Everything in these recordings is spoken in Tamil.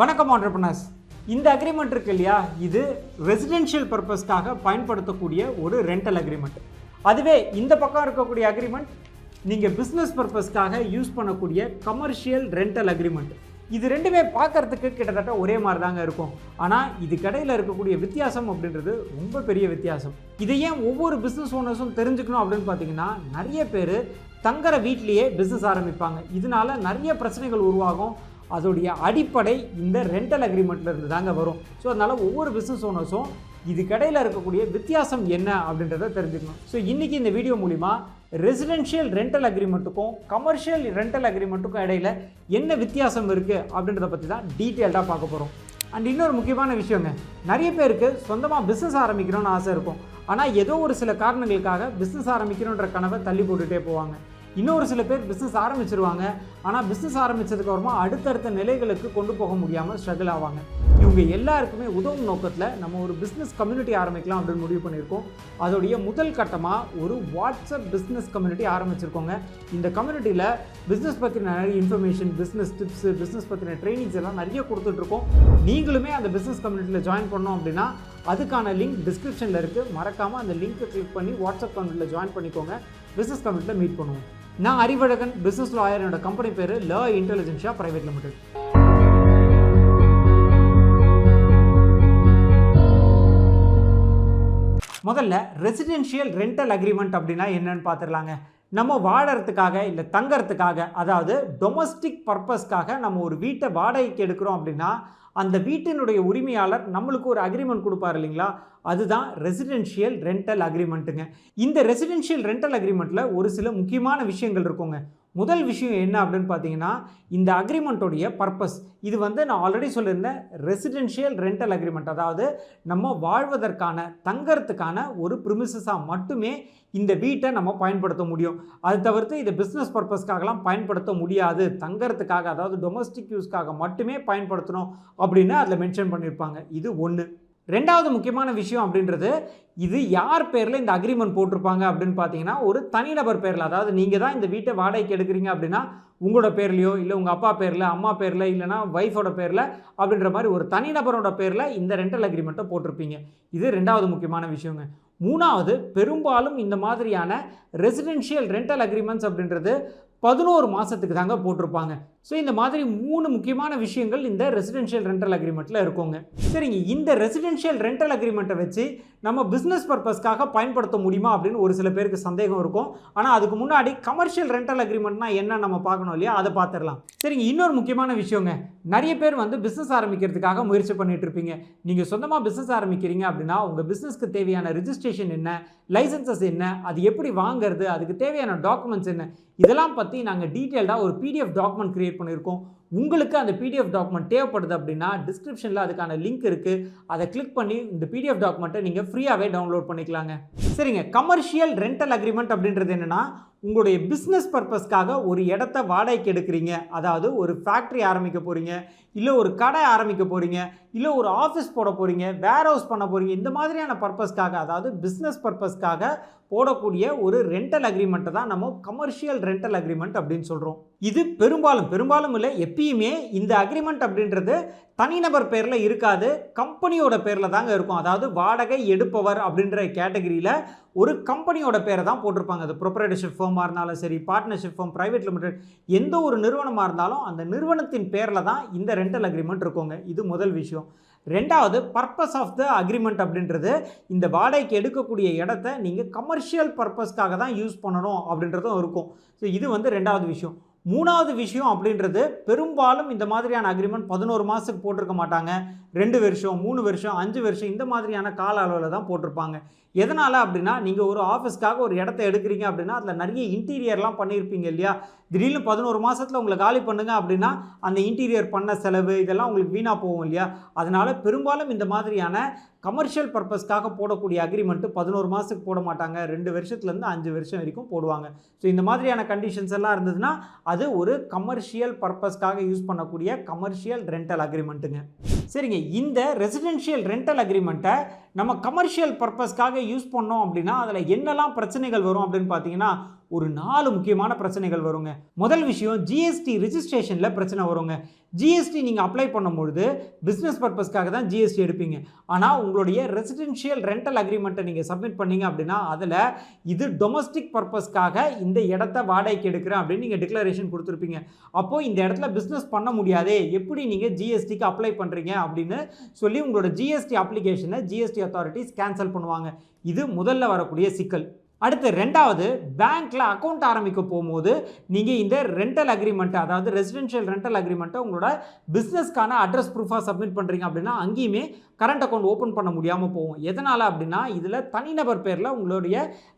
வணக்கம் entrepreneurs. இந்த அக்ரிமெண்ட் இருக்கு இல்லையா, இது ரெசிடென்ஷியல் பர்பஸ்க்காக பயன்படுத்தக்கூடிய ஒரு ரெண்டல் அக்ரிமெண்ட். அதுவே இந்த பக்கம் இருக்கக்கூடிய அக்ரிமெண்ட் நீங்கள் பிஸ்னஸ் பர்பஸ்க்காக யூஸ் பண்ணக்கூடிய கமர்ஷியல் ரெண்டல் அக்ரிமெண்ட். இது ரெண்டுமே பார்க்கறதுக்கு கிட்டத்தட்ட ஒரே மாதிரி தாங்க இருக்கும். ஆனால் இது கடையில் இருக்கக்கூடிய வித்தியாசம் அப்படின்றது ரொம்ப பெரிய வித்தியாசம். இதை ஏன் ஒவ்வொரு பிஸ்னஸ் ஓனர்ஸும் தெரிஞ்சுக்கணும் அப்படின்னு பார்த்தீங்கன்னா, நிறைய பேர் தங்குற வீட்லேயே பிஸ்னஸ் ஆரம்பிப்பாங்க. இதனால நிறைய பிரச்சனைகள் உருவாகும். அதோடைய அடிப்படை இந்த ரெண்டல் அக்ரிமெண்ட்ல இருந்து தாங்க வரும். ஸோ அதனால் ஒவ்வொரு பிஸ்னஸ் ஓனர்ஸும் இது கடையில் இருக்கக்கூடிய வித்தியாசம் என்ன அப்படின்றத தெரிஞ்சுக்கணும். ஸோ இன்றைக்கி இந்த வீடியோ மூலிமா ரெசிடென்ஷியல் ரெண்டல் அக்ரிமெண்ட்டுக்கும் கமர்ஷியல் ரெண்டல் அக்ரிமெண்ட்டுக்கும் இடையில் என்ன வித்தியாசம் இருக்குது அப்படின்றத பற்றி தான் டீட்டெயில்டாக பார்க்க போகிறோம். அண்ட் இன்னொரு முக்கியமான விஷயங்க, நிறைய பேருக்கு சொந்தமாக பிஸ்னஸ் ஆரம்பிக்கணும்னு ஆசை இருக்கும். ஆனால் ஏதோ ஒரு சில காரணங்களுக்காக பிஸ்னஸ் ஆரம்பிக்கணுன்ற கனவை தள்ளி போட்டுகிட்டே போவாங்க. இன்னொரு சில பேர் பிஸ்னஸ் ஆரம்பிச்சிருவாங்க, ஆனால் பிஸ்னஸ் ஆரம்பித்ததுக்கு அப்புறமா அடுத்தடுத்த நிலைகளுக்கு கொண்டு போக முடியாமல் ஸ்ட்ரகிள் ஆவாங்க. இவங்க எல்லாருக்குமே உதவும் நோக்கத்தில் நம்ம ஒரு பிஸ்னஸ் கம்யூனிட்டி ஆரம்பிக்கலாம் அப்படின்னு முடிவு பண்ணியிருக்கோம். அதோடைய முதல் கட்டமாக ஒரு வாட்ஸ்அப் பிஸ்னஸ் கம்யூனிட்டி ஆரம்பிச்சிருக்கோங்க. இந்த கம்யூனிட்டியில் பிஸ்னஸ் பற்றின நிறைய இன்ஃபர்மேஷன், பிஸ்னஸ் டிப்ஸு, பிஸ்னஸ் பற்றின ட்ரைனிங்ஸ் எல்லாம் நிறைய கொடுத்துட்ருக்கோம். நீங்களுமே அந்த பிஸ்னஸ் கம்யூனிட்டியில் ஜாயின் பண்ணோம் அப்படின்னா அதுக்கான லிங்க் டிஸ்கிரிப்ஷனில் இருக்குது. மறக்காமல் அந்த லிங்க்கை கிளிக் பண்ணி வாட்ஸ்அப் கம்யூனிட்டியில் ஜாயின் பண்ணிக்கோங்க. பிஸ்னஸ் கம்யூனிட்டியில் மீட் பண்ணுவோம். நான் அறிவழகன், பிஸ்னஸ் லாயர். என்னோட கம்பெனி பேர் லா இன்டெலிஜென்ஷியா பிரைவேட் லிமிடெட். முதல்ல ரெசிடென்ஷியல் ரெண்டல் அக்ரிமெண்ட் அப்படின்னா என்னன்னு பார்த்துடலாங்க. நம்ம வாழறதுக்காக இல்லை தங்கறதுக்காக, அதாவது டொமஸ்டிக் பர்பஸ்க்காக நம்ம ஒரு வீட்டை வாடகைக்கு எடுக்கிறோம் அப்படின்னா அந்த வீட்டினுடைய உரிமையாளர் நம்மளுக்கு ஒரு அக்ரிமெண்ட் கொடுப்பார் இல்லைங்களா, அதுதான் ரெசிடென்ஷியல் ரெண்டல் அக்ரிமெண்ட்டுங்க. இந்த ரெசிடென்ஷியல் ரெண்டல் அக்ரிமெண்ட்டில் ஒரு சில முக்கியமான விஷயங்கள் இருக்குங்க. முதல் விஷயம் என்ன அப்படின்னு பார்த்தீங்கன்னா, இந்த அக்ரிமெண்ட்டோடைய பர்பஸ். இது நான் ஆல்ரெடி சொல்லியிருந்தேன், ரெசிடென்ஷியல் ரெண்டல் அக்ரிமெண்ட், அதாவது நம்ம வாழ்வதற்கான தங்கறதுக்கான ஒரு ப்ரிமிசஸாக மட்டுமே இந்த வீட்டை நம்ம பயன்படுத்த முடியும். அது தவிர்த்து இதை பிஸ்னஸ் பர்பஸ்க்காகலாம் பயன்படுத்த முடியாது. தங்கறதுக்காக, அதாவது டொமஸ்டிக் யூஸ்க்காக மட்டுமே பயன்படுத்தணும் அப்படின்னு அதில் மென்ஷன் பண்ணியிருப்பாங்க. இது ஒன்று. ரெண்டாவது முக்கியமான விஷயம் அப்படின்றது, இது யார் பேரில் இந்த அக்ரிமெண்ட் போட்டிருப்பாங்க அப்படின்னு பார்த்தீங்கன்னா, ஒரு தனிநபர் பேரில். அதாவது நீங்கள் தான் இந்த வீட்டை வாடகைக்கு எடுக்கிறீங்க அப்படின்னா உங்களோட பேர்லையோ, இல்லை உங்கள் அப்பா பேரில், அம்மா பேரில், இல்லைனா ஒய்ஃபோட பேரில் அப்படின்ற மாதிரி ஒரு தனிநபரோட பேரில் இந்த ரெண்டல் அக்ரிமெண்ட்டை போட்டிருப்பீங்க. இது ரெண்டாவது முக்கியமான விஷயங்க. மூணாவது, பெரும்பாலும் இந்த மாதிரியான ரெசிடென்ஷியல் ரெண்டல் அக்ரிமெண்ட்ஸ் அப்படின்றது 11 மாதத்துக்கு தாங்க போட்டிருப்பாங்க. ஸோ இந்த மாதிரி 3 முக்கியமான விஷயங்கள் இந்த ரெசிடென்ஷியல் ரெண்டல் அக்ரிமெண்ட்டில் இருக்குங்க. சரிங்க, இந்த ரெசிடென்ஷியல் ரெண்டல் அக்ரிமெண்ட்டை வச்சு நம்ம பிஸ்னஸ் பர்பஸ்க்காக பயன்படுத்த முடியுமா அப்படின்னு ஒரு சில பேருக்கு சந்தேகம் இருக்கும். ஆனால் அதுக்கு முன்னாடி கமர்ஷியல் ரெண்டல் அக்ரிமெண்ட்னா என்ன நம்ம பார்க்கணும் இல்லையா, அதை பார்த்துடலாம். சரிங்க, இன்னொரு முக்கியமான விஷயங்க, நிறைய பேர் பிஸ்னஸ் ஆரம்பிக்கிறதுக்காக முயற்சி பண்ணிட்டு இருப்பீங்க. நீங்கள் சொந்தமாக பிஸ்னஸ் ஆரம்பிக்கிறீங்க அப்படின்னா உங்கள் பிஸ்னஸ்க்கு தேவையான ரிஜிஸ்ட்ரேஷன் என்ன, லைசன்சஸ் என்ன, அது எப்படி வாங்கிறது, அதுக்கு தேவையான டாக்குமெண்ட்ஸ் என்ன, இதெல்லாம் பற்றி நாங்கள் டீட்டெயில்டாக ஒரு PDF டாக்குமெண்ட் கிரியேட் பண்ணியிருக்கோம். உங்களுக்கு அந்த PDF டாக்குமெண்ட் தேவைப்படுது அப்படின்னா டிஸ்கிரிப்ஷனில் அதுக்கான லிங்க் இருக்குது. அதை கிளிக் பண்ணி இந்த PDF டாக்குமெண்ட்டை நீங்கள் ஃப்ரீயாகவே டவுன்லோட் பண்ணிக்கலாங்க. சரிங்க, கமர்ஷியல் ரெண்டல் அக்ரிமெண்ட் அப்படின்றது என்னென்னா, உங்களுடைய பிஸ்னஸ் பர்பஸ்க்காக ஒரு இடத்த வாடகைக்கு எடுக்கிறீங்க. அதாவது ஒரு ஃபேக்ட்ரி ஆரம்பிக்க போகிறீங்க, இல்லை ஒரு கடை ஆரம்பிக்க போகிறீங்க, இல்லை ஒரு ஆஃபீஸ் போட போகிறீங்க, வேர் ஹவுஸ் பண்ண போகிறீங்க. இந்த மாதிரியான பர்பஸ்க்காக, அதாவது பிஸ்னஸ் பர்பஸ்க்காக போடக்கூடிய ஒரு ரெண்டல் அக்ரிமெண்ட்டை தான் நம்ம கமர்ஷியல் ரெண்டல் அக்ரிமெண்ட் அப்படின்னு சொல்கிறோம். இது பெரும்பாலும் இல்லை, எப்பயுமே இந்த அக்ரிமெண்ட் அப்படின்றது தனிநபர் பேரில் இருக்காது, கம்பெனியோட பேரில் தாங்க இருக்கும். அதாவது வாடகை எடுப்பவர் அப்படின்ற கேட்டகரியில் ஒரு கம்பெனியோட பேரை தான் போட்டிருப்பாங்க. அது ப்ரொப்ரைட்டர்ஷிப் ஃபார்மாக இருந்தாலும் சரி, பார்ட்னர்ஷிப் ஃபார்ம், பிரைவேட் லிமிடெட், எந்த ஒரு நிறுவனமாக இருந்தாலும் அந்த நிறுவனத்தின் பேரில் தான் இந்த ரெண்டல் அக்ரிமெண்ட் இருக்குங்க. இது முதல் விஷயம். ரெண்டாவது, பர்பஸ் ஆஃப் த அக்ரிமெண்ட் அப்படின்றது, இந்த வாடகைக்கு எடுக்கக்கூடிய இடத்த நீங்கள் கமர்ஷியல் பர்பஸ்க்காக தான் யூஸ் பண்ணணும் அப்படின்றதும் இருக்கும். ஸோ இது ரெண்டாவது விஷயம். மூணாவது விஷயம் அப்படின்றது, பெரும்பாலும் இந்த மாதிரியான அக்ரிமெண்ட் 11 மாதத்துக்கு போட்டிருக்க மாட்டாங்க. 2 வருஷம், 3 வருஷம், 5 வருஷம் இந்த மாதிரியான கால அளவில் தான் போட்டிருப்பாங்க. எதனால் அப்படின்னா, நீங்கள் ஒரு ஆஃபீஸ்க்காக ஒரு இடத்த எடுக்கிறீங்க அப்படின்னா அதில் நிறைய இன்டீரியர்லாம் பண்ணியிருப்பீங்க இல்லையா. திடீர்னு 11 மாதத்தில் உங்களை காலி பண்ணுங்க அப்படின்னா அந்த இன்டீரியர் பண்ண செலவு இதெல்லாம் உங்களுக்கு வீணாக போகும் இல்லையா. அதனால் பெரும்பாலும் இந்த மாதிரியான கமர்ஷியல் பர்பஸ்க்காக போடக்கூடிய அக்ரிமெண்ட்டு 11 மாதத்துக்கு போட மாட்டாங்க. 2 வருஷத்துலேருந்து 5 வருஷம் வரைக்கும் போடுவாங்க. ஸோ இந்த மாதிரியான கண்டிஷன்ஸ் எல்லாம் இருந்ததுன்னா அது ஒரு கமர்ஷியல் பர்பஸ்க்காக யூஸ் பண்ணக்கூடிய கமர்ஷியல் ரெண்டல் அக்ரிமெண்ட்டுங்க. சரிங்க, இந்த ரெசிடென்ஷியல் ரெண்டல் அக்ரிமெண்ட்டை நம்ம கமர்ஷியல் பர்பஸ்க்காக யூஸ் பண்ணோம் அப்படின்னா அதில் என்னெல்லாம் பிரச்சனைகள் வரும் அப்படின்னு பார்த்தீங்கன்னா, ஒரு 4 முக்கியமான பிரச்சனைகள் வருங்க. முதல் விஷயம் ஜிஎஸ்டி ரிஜிஸ்ட்ரேஷன்ல பிரச்சனை வருங்க. ஜிஎஸ்டி நீங்க அப்ளை பண்ணும்பொழுது பிசினஸ் பர்பஸ்க்காக தான் ஜிஎஸ்டி எடுப்பீங்க. ஆனா உங்களுடைய ரெசிடென்ஷியல் ரெண்டல் அக்ரீமெண்ட்டை நீங்க சப்மிட் பண்ணீங்க அப்படின்னா அதுல இது டொமஸ்டிக் பர்பஸ்க்காக இந்த இடத்த வாடகைக்கு எடுக்கிறேன் அப்படின்னு நீங்க டிக்ளரேஷன் கொடுத்துருப்பீங்க. அப்போ இந்த இடத்துல பிசினஸ் பண்ண முடியாதே, எப்படி நீங்க ஜிஎஸ்டிக்கு அப்ளை பண்றீங்க அப்படின்னு சொல்லி உங்களோட ஜிஎஸ்டி அப்ளிகேஷனை ஜிஎஸ்டி அத்தாரிட்டிஸ் கேன்சல் பண்ணுவாங்க. இது முதல்ல வரக்கூடிய சிக்கல். அடுத்து ரெண்டாவது, பேங்க்ல அக்கௌண்ட் ஆரம்பிக்க போகும்போது நீங்கள் இந்த ரெண்டல் அக்ரிமெண்ட், அதாவது ரெசிடென்ஷியல் ரெண்டல் அக்ரிமெண்ட்டை உங்களோட பிஸ்னஸ்க்கான அட்ரஸ் ப்ரூஃபாக சப்மிட் பண்ணுறீங்க அப்படின்னா அங்கேயுமே கரண்ட் அக்கௌண்ட் ஓப்பன் பண்ண முடியாமல் போகும். எதனால் அப்படின்னா இதில் தனிநபர் பேரில் உங்களுடைய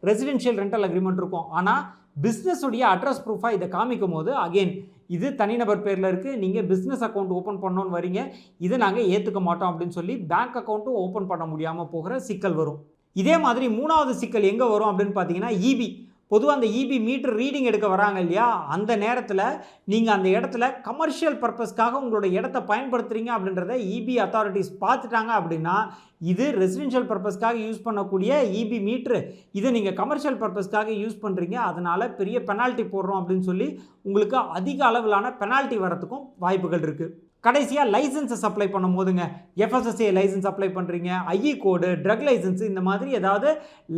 ரெசிடென்ஷியல் ரெண்டல் அக்ரிமெண்ட் இருக்கும். ஆனால் பிஸ்னஸுடைய அட்ரஸ் ப்ரூஃபாக இதை காமிக்கும் போது அகெயின் இது தனிநபர் பேரில் இருக்குது, நீங்கள் பிஸ்னஸ் அக்கௌண்ட் ஓப்பன் பண்ணணும்னு வரீங்க, இதை நாங்கள் ஏற்றுக்க மாட்டோம் அப்படின்னு சொல்லி பேங்க் அக்கௌண்ட்டும் ஓப்பன் பண்ண முடியாமல் போகிற சிக்கல் வரும். இதே மாதிரி மூணாவது சிக்கல் எங்கே வரும் அப்படின்னு பார்த்தீங்கன்னா இபி. பொதுவாக அந்த இபி மீட்டர் ரீடிங் எடுக்க வராங்க இல்லையா, அந்த நேரத்தில் நீங்கள் அந்த இடத்துல கமர்ஷியல் பர்பஸ்க்காக உங்களோட இடத்த பயன்படுத்துகிறீங்க அப்படின்றத இபி அத்தாரிட்டிஸ் பார்த்துட்டாங்க அப்படின்னா இது ரெசிடென்ஷியல் பர்பஸ்க்காக யூஸ் பண்ணக்கூடிய இபி மீட்ரு, இதை நீங்கள் கமர்ஷியல் பர்பஸ்க்காக யூஸ் பண்ணுறீங்க, அதனால் பெரிய பெனால்ட்டி போடுறோம் அப்படின்னு சொல்லி உங்களுக்கு அதிக அளவிலான பெனால்ட்டி வரத்துக்கும் வாய்ப்புகள் இருக்குது. கடைசியாக லைசன்ஸஸ் அப்ளை பண்ணும் போதுங்க, எஃப்எஸ்எஸ்ஏ லைசன்ஸ் அப்ளை பண்ணுறீங்க, ஐஇ கோடு, ட்ரக் லைசன்ஸ், இந்த மாதிரி ஏதாவது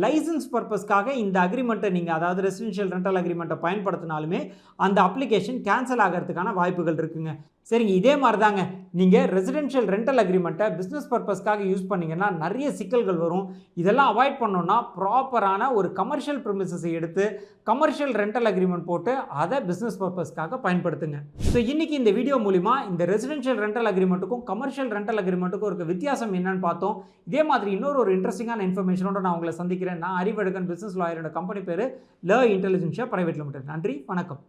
லைசன்ஸ் பர்பஸ்க்காக இந்த அக்ரிமெண்ட்டை நீங்கள், அதாவது ரெசிடென்ஷியல் ரெண்டல் அக்ரிமெண்ட்டை பயன்படுத்தினாலுமே அந்த அப்ளிகேஷன் கேன்சல் ஆகிறதுக்கான வாய்ப்புகள் இருக்குங்க. சரிங்க, இதே மாதிரி தாங்க நீங்கள் ரெசிடென்ஷியல் ரெண்டல் அக்ரிமெண்ட்டை பிஸ்னஸ் பர்பஸ்க்காக யூஸ் பண்ணிங்கன்னா நிறைய சிக்கல்கள் வரும். இதெல்லாம் அவாய்ட் பண்ணோன்னா ப்ராப்பரான ஒரு கமர்ஷியல் ப்ரிமிசஸை எடுத்து கமர்ஷியல் ரெண்டல் அக்ரிமெண்ட் போட்டு அதை பிஸ்னஸ் பர்பஸ்க்காக பயன்படுத்துங்க. ஸோ இன்றைக்கி இந்த வீடியோ மூலிமா இந்த ரெசிடென்ஷியல் ரெண்டல் அக்ரிமெண்ட்டுக்கும் கமர்ஷியல் ரெண்டல் அக்ரிமெண்ட்டுக்கும் இருக்க வித்தியாசம் என்னன்னு பார்த்தோம். இதே மாதிரி இன்னொரு இன்ட்ரெஸ்டிங்கான இன்ஃபர்மேஷனோட நான் உங்களை சந்திக்கிறேன். நான் அறிவழகன், பிஸ்னஸ் லாயரோட கம்பெனி பேர் ல இன்டெலிஜென்ஷியா பிரைவேட் லிமிடெட். நன்றி, வணக்கம்.